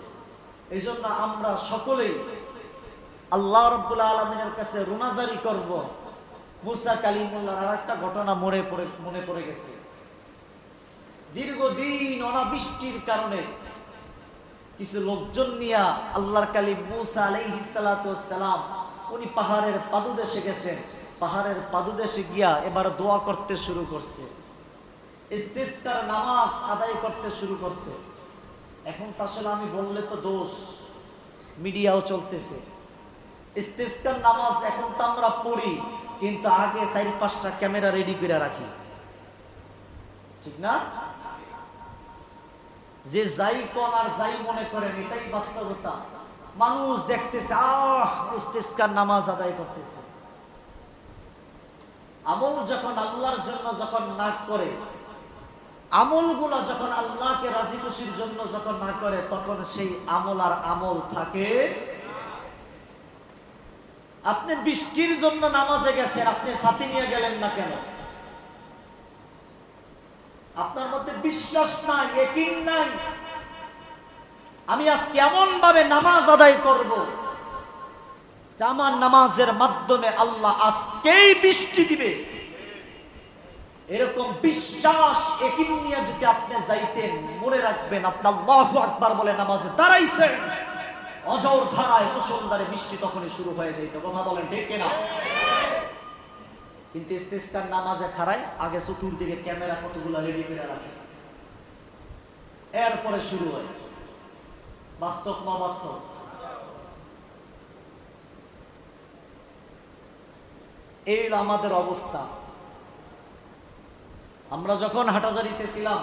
এই জন্য আমরা সকলেই আল্লাহ রাব্বুল আলামিনের কাছে রুনাজারি করব। মুসা কালিমুল্লাহর আরেকটা ঘটনা মনে পড়ে গেছে। দীর্ঘদিন অনাবৃষ্টির কারণে কিছু লোকজন নিয়ে আল্লাহর কালিম মুসা আলাইহিস সালাতু ওয়াস সালাম উনি পাহাড়ের পাদদেশে গেছেন। পাহাড়ের পাদদেশে গিয়া এবার দোয়া করতে শুরু করছে, ইস্তিসকার নামাজ আদায় করতে শুরু করছে। এখন তো আসলে আমি বললে তো দোষ, মিডিয়াও চলতেছে। ইস্তিসকার নামাজ এখন তো আমরা পড়ি, কিন্তু আগে 4-5টা ক্যামেরা রেডি করে রাখি, ঠিক না? যে যাই কোন আর যাই মনে করেন, এটাই বাস্তবতা। মানুষ দেখতেছে, ইস্তিসকার নামাজ আদায় করতেছে। আমল যখন আল্লাহর জন্য যখন না করে, আমলগুলো যখন আল্লাহকে রাজি খুশির জন্য যখন না করে, তখন সেই আমল আর আমল থাকে। আপনি বৃষ্টির জন্য নামাজে গেছেন, আপনি ছাতি নিয়ে গেলেন না কেন? আপনার মধ্যে বিশ্বাস নাই, ইয়াকিন নাই। আমি আজকে এমন ভাবে নামাজ আদায় করব যে আমার নামাজের মাধ্যমে আল্লাহ আজকেই বৃষ্টি দিবে, এরকম বিশ্বাস ইয়াকিন নিয়ে যদি আপনি যাইতেন, মনে রাখবেন আপনি আল্লাহু আকবার বলে নামাজে দাঁড়াইছেন, অজর ধারায় মুষলধারে বৃষ্টি তখনই শুরু হয়ে যাইত। কথা বলেন ঠিক কিনা? কিন্তু ইস্তিসকার নামাজে খাড়ায় আগে চতুর্দিকে ক্যামেরা কতগুলো রেডি করে রাখে, এরপরে শুরু হয়। বাস্তব না বাস্তব? এই আমাদের অবস্থা। আমরা যখন হাঁটাজারিতে ছিলাম,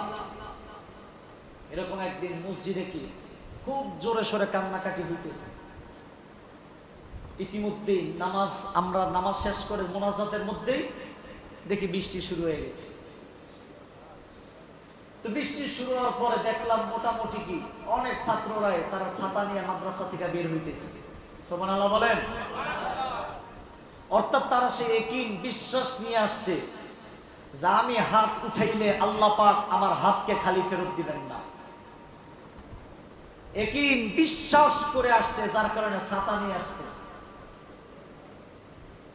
এরকম একদিন মসজিদে কি খুব জোরে সোরে কান্নাকাটি হইতেছে। ইতিমধ্যেই আমরা নামাজ শেষ করে মোনাজাতের মধ্যেই দেখি বৃষ্টি শুরু হয়ে গেছে। তো বৃষ্টি শুরু হওয়ার পরে দেখলাম মোটামুটি কি অনেক ছাত্ররাই তারা ছাতা নিয়ে মাদ্রাসা থেকে বের হইতেছে। সুবহানাল্লাহ বলেন। অর্থাৎ তারা সেই ইয়াকিন বিশ্বাস নিয়ে আসছে যে আমি হাত উঠাইলে আল্লাহ পাক আমার হাতকে খালি ফেরত দিবেন না। ইয়াকিন বিশ্বাস করে আসছে, যার কারণে ছাতা নিয়ে আসছে।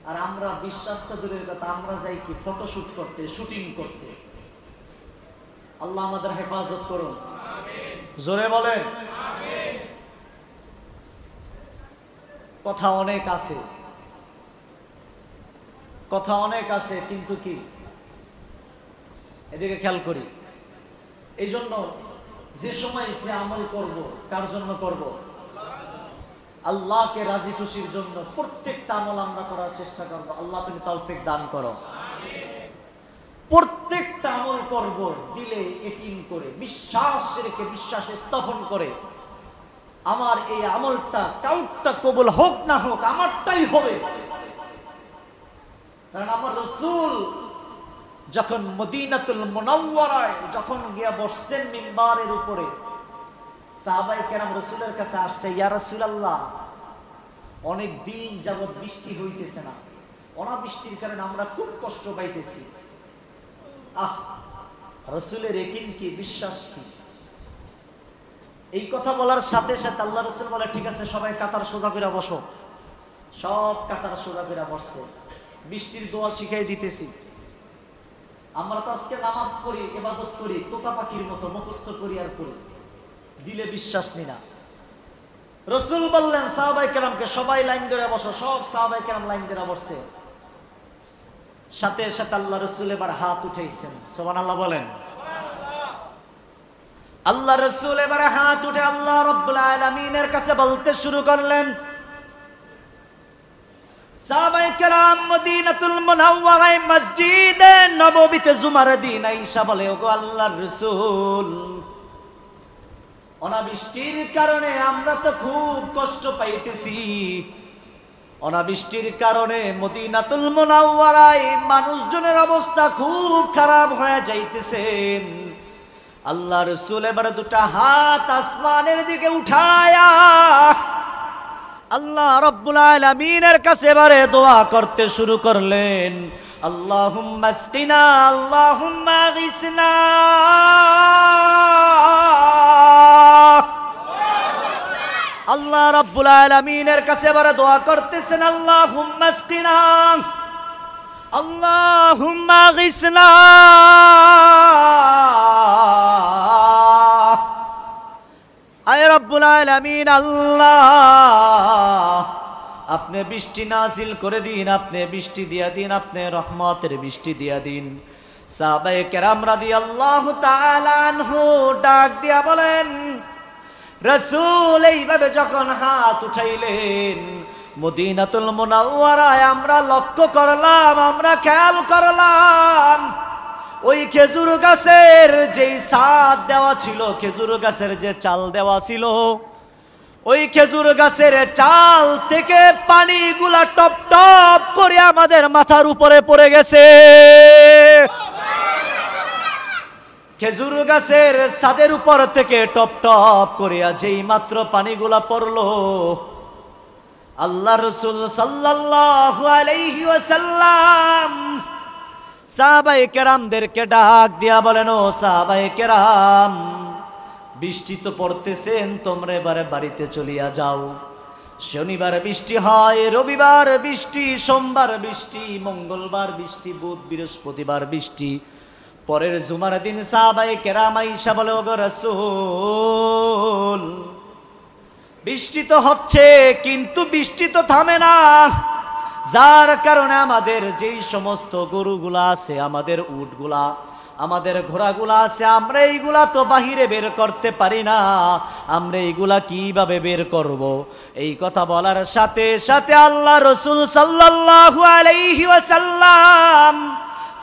আর আমরা বিশ্বাসটা দূরের কথা, আমরা যাই কি ফটোশুট করতে, শুটিং করতে। আল্লাহ আমাদের হেফাজত করুন, জোরে বলেন। কথা অনেক আছে, কথা অনেক আছে, কিন্তু কি এদিকে খেয়াল করি। এই জন্য যে সময় সে আমল করব, কার জন্য করব? আল্লাহকে রাজি খুশির জন্য প্রত্যেকটা আমল আমরা করার চেষ্টা করব। আল্লাহ তুমি তৌফিক দান করো। প্রত্যেকটা আমল করব দিলে ইকিন করে, বিশ্বাস রেখে, বিশ্বাস স্থাপন করে আমার এই আমলটা কাউটা কবুল হোক না হোক আমারটাই হবে। কারণ আমার রাসূল যখন মদিনাতুল মুনাওয়ারায় যখন গিয়া বসছেন মিম্বারের উপরে, সাহাবায়ে কেরাম রাসূলের কাছে আসছে, ইয়া রাসূলুল্লাহ অনেক দিন যাবত বৃষ্টি হইতেছে না, অনাবৃষ্টির কারণে আমরা খুব কষ্ট পাইতেছি। রাসূলের ইয়াকিন কি, বিশ্বাস কি? এই কথা বলার সাথে সাথে আল্লাহ রাসূল বলে, ঠিক আছে সবাই কাতার সোজা করে বসো। সব কাতার সোজা করে বসছে। বৃষ্টির দোয়া শিখাই দিতেছি। আমরা তো আজকে নামাজ পড়ি, ইবাদত করি তোতা পাখির মতো, মুখস্থ করি আর করি, দিলে বিশ্বাস নি না। রাসূল বললেন সাহাবায়ে কেরামকে, সবাই লাইন ধরে বসো। সব সাহাবায়ে কেরাম লাইন ধরে বসছে। সাথে সাথে আল্লাহ রাসূল এবার হাত উঠাইছেন। সুবহানাল্লাহ বলেন। আল্লাহ রাসূল এবার হাত উঠে আল্লাহ রাব্বুল আলামিনের কাছে বলতে শুরু করলেন। সাহাবায়ে কেরাম মদিনাতুল মুনাওয়ারায় মসজিদে নববীতে জুমার দিন আয়েশা বলে, ওগো আল্লাহর রাসূল, অনাবৃষ্টির কারণে আমরা তো খুব কষ্ট পাইতেছি। অনাবৃষ্টির কারণে মদিনাতুল মুনাওয়ারায় মানুষজনের অবস্থা খুব খারাপ হয়ে যাইতেছেন। আল্লাহ রাসূল এবারে দুটা হাত আসমানের দিকে উঠায়া আল্লাহ রাব্বুল আলামিনের কাছে এবারে দোয়া করতে শুরু করলেন। আল্লাহুম্মা আসকিনা, আল্লাহুম্মা গিসনা। আল্লাহ রাব্বুল আলামিনের কাছে এবারে দোয়া করতেছেন, আল্লাহুম্মা আসকিনা, আল্লাহুম্মা গিসনা। আয় রব্বুল আলামিন, আল্লাহ আপনি বৃষ্টি নাজিল করে দিন, আপনি বৃষ্টি দিয়া দিন, আপনি রহমতের বৃষ্টি দিয়া দিন। সাহাবায়ে কেরাম রাদিয়াল্লাহু তাআলা আনহু ডাক দিয়া বলেন, রাসূল এইভাবে যখন হাত উঠাইলেন মদিনাতুল মুনাওয়ারায় আমরা লক্ষ্য করলাম, আমরা খেয়াল করলাম ওই খেজুর গাছের যেই ছাদ দেওয়া ছিল, খেজুর গাছের যে চাল দেওয়া ছিল, ওই খেজুর গাছের চাল থেকে পানিগুলা টপ টপ করে আমাদের মাথার উপরে পড়ে গেছে। খেজুর গাছের ছাদের উপর থেকে টপ টপ করে যেই মাত্র পানিগুলা পড়লো, আল্লাহ রাসূল সাল্লাল্লাহু আলাইহি ওয়াসাল্লাম সাহাবায়ে কেরামদেরকে ডাক দিয়া বলেন, ও সাহাবায়ে কেরাম, বৃষ্টি তো পড়তেছেন, তোমরা এবারে বাড়িতে চলিয়া যাও। শনিবার বৃষ্টি হয়, রবিবার বৃষ্টি, সোমবার বৃষ্টি, মঙ্গলবার বৃষ্টি, বুধ বৃহস্পতিবার বৃষ্টি, পরের জুমার দিন সাহাবায়ে কেরাম আয়েশা বলে, ওগো রাসূল, বৃষ্টি তো হচ্ছে কিন্তু বৃষ্টি তো থামে না, যার কারণে আমাদের যেই সমস্ত গরুগুলা আছে, আমাদের উটগুলা, আমাদের ঘোড়াগুলা আছে, আমরা এইগুলা তো বাহিরে বের করতে পারি না, আমরা এইগুলা কিভাবে বের করব? এই কথা বলার সাথে সাথে আল্লাহ রাসূল সাল্লাল্লাহু আলাইহি ওয়াসাল্লাম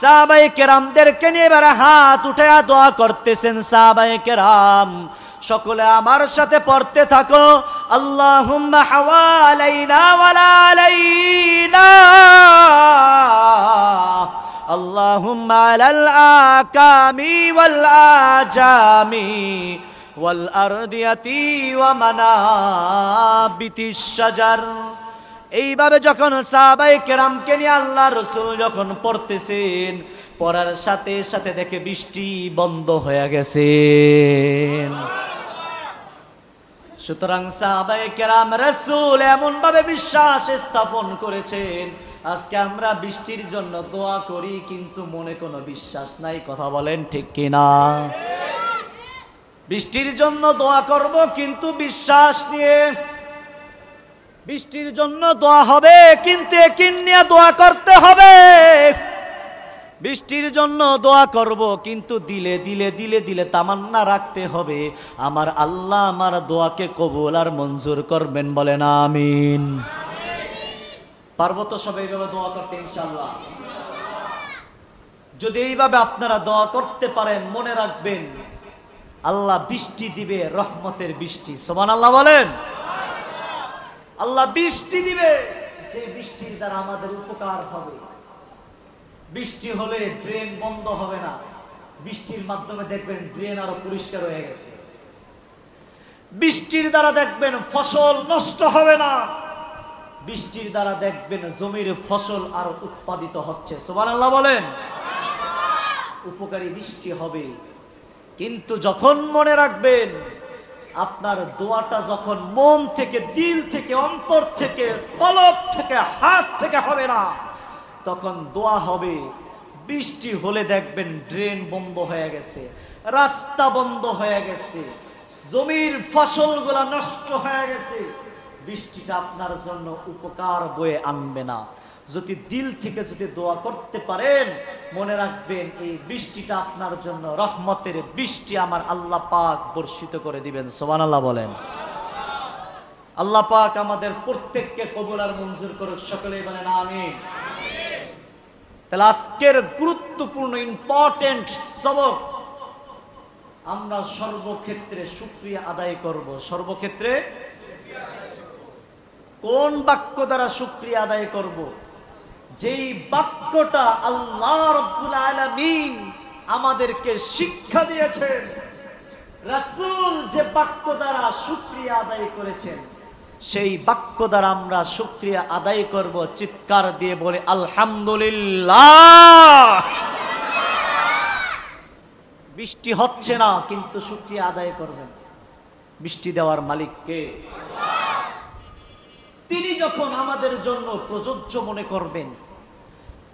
সাহাবায়ে কেরামদেরকে নিয়ে এবার হাত উঠায়া দোয়া করতেছেন। সাহাবায়ে কেরাম সকলে আমার সাথে পড়তে থাকো, আল্লাহুম্মা হাওয়ালাইনা ওয়ালা আলাইনা, আল্লাহুম্মা আলাল আকামি ওয়াল আজামি ওয়াল আরদিয়াতি ওয়া মানাবিতিশ শাজার। এইভাবে যখন সাহাবায়ে কেরামকে নিয়ে আল্লাহ রাসূল যখন পড়তেছেন, পড়ার সাথে সাথে দেখে বৃষ্টি বন্ধ হয়ে গেছে। সুতরাং সাহাবায়ে কেরাম রাসূল এমন ভাবে বিশ্বাস স্থাপন করেছেন, আজকে আমরা বৃষ্টির জন্য দোয়া করি কিন্তু মনে কোনো বিশ্বাস নাই। কথা বলেন ঠিক কিনা? বৃষ্টির জন্য দোয়া করব কিন্তু বিশ্বাস নিয়ে, বৃষ্টির জন্য দোয়া হবে কিন্তু ইয়াকিন নিয়ে দোয়া করতে হবে। বৃষ্টির জন্য দোয়া করব, কিন্তু দিলে দিলে দিলে দিলে তামান্না রাখতে হবে আমার আল্লাহ আমার দোয়াকে কবুল আর মঞ্জুর করবেন, বলেন আমিন। পারবো তো সবাই এইভাবে দোয়া করতে ইনশাআল্লাহ? যদি এইভাবে আপনারা দোয়া করতে পারেন, মনে রাখবেন আল্লাহ বৃষ্টি দিবে, রহমতের বৃষ্টি। সুবহানাল্লাহ বলেন। আল্লাহ বৃষ্টি দিবে, যে বৃষ্টির দ্বারা আমাদের উপকার হবে। বৃষ্টি হলে ড্রেন বন্ধ হবে না, বৃষ্টির মাধ্যমে দেখবেন ড্রেন আরো পরিষ্কার হয়ে গেছে। বৃষ্টির দ্বারা দেখবেন ফসল নষ্ট হবে না, বৃষ্টির দ্বারা দেখবেন জমির ফসল আরো উৎপাদিত হচ্ছে। সুবহানাল্লাহ বলেন। উপকারী বৃষ্টি হবে, কিন্তু যখন মনে রাখবেন আপনার দোয়াটা যখন মন থেকে, দিল থেকে, অন্তর থেকে, কলব থেকে, হাত থেকে হবে না, তখন দোয়া হবে। বৃষ্টি হলে দেখবেন ড্রেন বন্ধ হয়ে গেছে, রাস্তা বন্ধ হয়ে গেছে, জমির ফসলগুলা নষ্ট হয়ে গেছে। বৃষ্টিটা আপনার জন্য উপকার বয়ে আনবে না। যদি দিল থেকে যদি দোয়া করতে পারেন, মনে রাখবেন এই বৃষ্টিটা আপনার জন্য রহমতের বৃষ্টি আমার আল্লাহ পাক বর্ষিত করে দিবেন। সুবহানাল্লাহ বলেন। আল্লাহ পাক আমাদের প্রত্যেককে কবুল আর মঞ্জুর করুক, সকলেই বলেন আমিন। তাহলে আজকের গুরুত্বপূর্ণ ইম্পর্টেন্ট সবক, আমরা সর্বক্ষেত্রে শুকরিয়া আদায় করব। সর্বক্ষেত্রে কোন বাক্য দ্বারা শুকরিয়া আদায় করব? যেই বাক্যটা আল্লাহ রাব্বুল আলামিন আমাদেরকে শিক্ষা দিয়েছেন, রাসূল যে বাক্য দ্বারা শুকরিয়া আদায় করেছেন, সেই বাক্য দ্বারা আমরা শুকরিয়া আদায় করব। চিৎকার দিয়ে বলে আলহামদুলিল্লাহ। বৃষ্টি হচ্ছে না, কিন্তু শুকরিয়া আদায় করবেন। বৃষ্টি দেওয়ার মালিক কে? তিনি যখন আমাদের জন্য প্রযোজ্য মনে করবেন,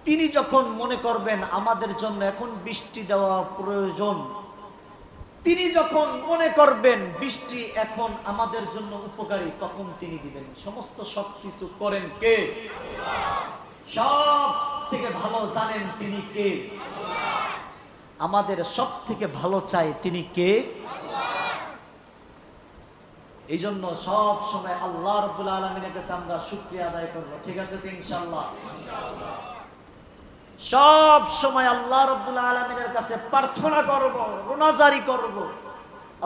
তিনি যখন মনে করবেন আমাদের জন্য এখন বৃষ্টি দেওয়া প্রয়োজন, তিনি যখন মনে করবেন বৃষ্টি এখন আমাদের জন্য উপকারী, তখন তিনি দিবেন। সমস্ত সবকিছু করেন কে? সব থেকে ভালো জানেন তিনি কে? আমাদের সব থেকে ভালো চাই তিনি কে? এই জন্য সব সময় আল্লাহ রাব্বুল আলামিনের কাছে আমরা শুকরিয়া আদায় করব। ঠিক আছে তো ইনশাআল্লাহ? সব সময় আল্লাহ রাব্বুল আলামিনের কাছে প্রার্থনা করব, রোনাজারি করব।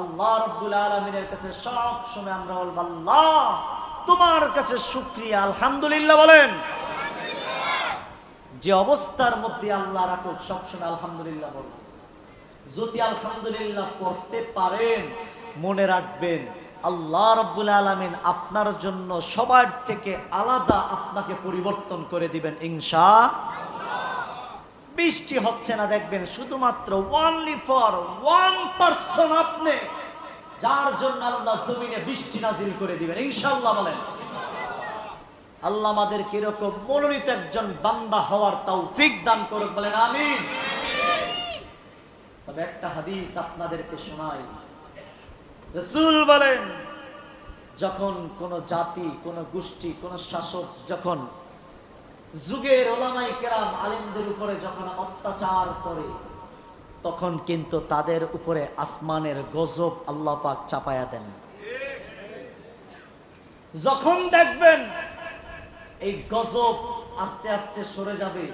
আল্লাহ রাব্বুল আলামিনের কাছে সব সময় আমরা বলব আল্লাহ তোমার কাছে শুকরিয়া, আলহামদুলিল্লাহ বলেন। যে অবস্থার মধ্যে আল্লাহ রাখুক, সব সময় আলহামদুলিল্লাহ বলুন। যদি আলহামদুলিল্লাহ পড়তে পারেন, মনে রাখবেন আল্লাহ রাব্বুল আলামিন আপনার জন্য সবার থেকে আলাদা আপনাকে পরিবর্তন করে দিবেন ইনশাআল্লাহ। বৃষ্টি হচ্ছে না, দেখবেন শুধুমাত্র ওনলি ফর ওয়ান পারসন, আপনি যার জন্য আল্লাহ জমিনে বৃষ্টি নাজিল করে দিবেন ইনশাআল্লাহ বলেন। আল্লাহ আমাদেরকে এরকম মনোনীত একজন বান্দা হওয়ার তৌফিক দান করুক, বলেন আমিন। তবে একটা হাদিস আপনাদেরকে শোনাই। রাসূল বলেন, যখন কোন জাতি, কোন গোষ্ঠী, কোন শাসক যখন যুগের উলামায়ে কেরাম আলেমদের উপরে যখন অত্যাচার করে, তখন কিন্তু তাদের উপরে আসমানের গজব আল্লাহ পাক চাপায়া দেন। যখন দেখবেন এই গজব আস্তে আস্তে সরে যাবে,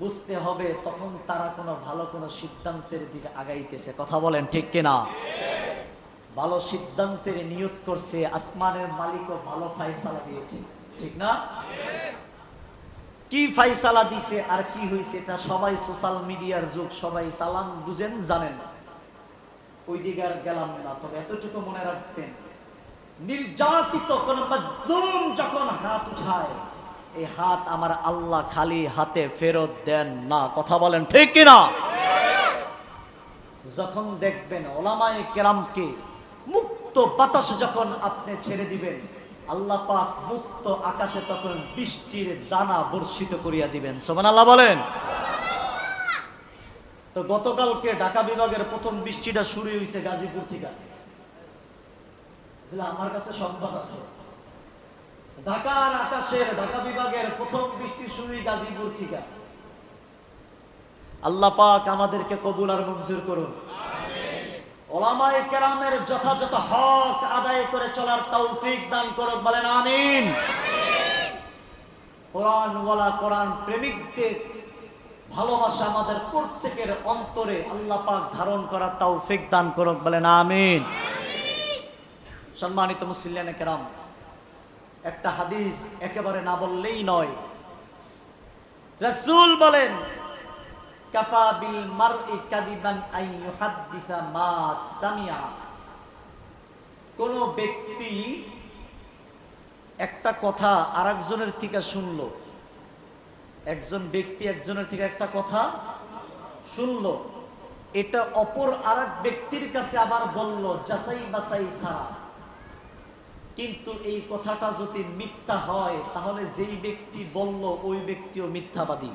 বুঝতে হবে তখন তারা কোনো ভালো কোনো সিদ্ধান্তের দিকে আগাইতেছে। কথা বলেন ঠিক কিনা? ভালো সিদ্ধান্তের নিয়ত করছে, আসমানের মালিকও ভালো ফায়সালা দিয়েছে, ঠিক না? কি ফায়সালা দিছে আর কি হয়েছে এটা সবাই, সোশ্যাল মিডিয়ার যুগ, সবাই সালাম বুঝেন, জানেন। ওই দিকে আর গেলাম না, তবে এতটুকু মনে রাখবেন, নির্যাতিত কোন মাজলুম যখন হাত উঠায়, এই হাত আমার আল্লাহ খালি হাতে ফেরত দেন না। কথা বলেন ঠিক কিনা? যখন দেখবেন উলামায়ে কেরামকে মুক্ত বাতাস যখন আপনি ছেড়ে দিবেন, আল্লাহ পাক মুক্ত আকাশে তখন বৃষ্টির দানা বর্ষিত করিয়া দিবেন। সুবহানাল্লাহ বলেন। তো গতকালকে ঢাকা বিভাগের প্রথম বৃষ্টিটা শুরু হয়েছে গাজীপুর থেকে। আমার কাছে সংবাদ আছে, ঢাকার আকাশের, ঢাকা বিভাগের প্রথম বৃষ্টি শুরু গাজীপুর থেকে। আল্লাহ পাক আমাদেরকে কবুল আর মঞ্জুর করুন। ওলামায়ে কেরামের যথাযথ হক আদায় করে চলার তৌফিক দান করুন, বলেন আমিন। কোরআনওয়ালা কোরআন প্রেমিকদের ভালোবাসা আমাদের প্রত্যেকের অন্তরে আল্লাহ পাক ধারণ করার তৌফিক দান করুন, বলেন আমিন। সম্মানিত মুসলিয়ানে কেরাম, একটা হাদিস একেবারে না বললেই নয়। রাসূল বলেন, কাফা বিল মারই কাদিবান আন ইউহাদ্দিসা মা সামিআ। কোন ব্যক্তি একটা কথা আরেকজনের থেকে শুনলো, একজন ব্যক্তি একজনের থেকে একটা কথা শুনলো, এটা অপর আরেক ব্যক্তির কাছে আবার বলল যাচাই বাছাই ছাড়া, কিন্তু এই কথাটা যদি মিথ্যা হয় তাহলে যেই ব্যক্তি বলল ওই ব্যক্তিও মিথ্যাবাদী,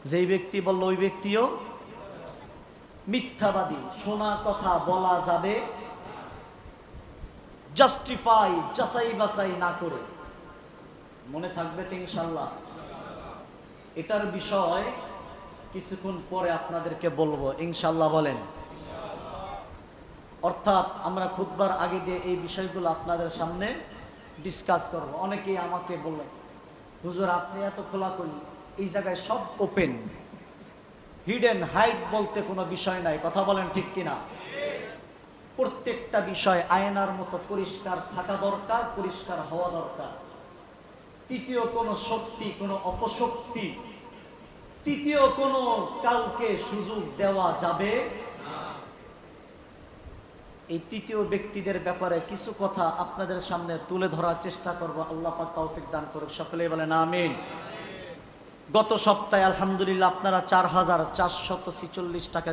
যেই ব্যক্তি বলল ওই ব্যক্তিও মিথ্যাবাদী। শোনা কথা বলা যাবে জাস্টিফাই, যাচাই বাছাই না করে। মনে থাকবে তো ইনশাআল্লাহ। এটার বিষয় কিছুক্ষণ পরে আপনাদেরকে বলবো ইনশাআল্লাহ, বলেন। অর্থাৎ আমরা খুতবার আগে দিয়ে এই বিষয়গুলো আপনাদের সামনে ডিসকাস করব। অনেকেই আমাকে বললেন, হুজুর আপনি এত খোলাখুলি, এই জায়গায় সব ওপেন, হিডেন হাইড বলতে কোনো বিষয় নাই, কথা বলেন ঠিক কিনা? প্রত্যেকটা বিষয় আয়নার মতো পরিষ্কার থাকা দরকার, পরিষ্কার হওয়া দরকার। তৃতীয় কোনো শক্তি, কোনো অপশক্তি, তৃতীয় কোনো কাউকে সুযোগ দেওয়া যাবে না। এই তৃতীয় ব্যক্তিদের ব্যাপারে কিছু কথা আপনাদের সামনে তুলে ধরার চেষ্টা করব। আল্লাহ পাক তৌফিক দান করুক, সকলেই বলেন আমিন। গত সপ্তাহে আলহামদুলিল্লাহ আপনারা ৪,৪৪৬ টাকা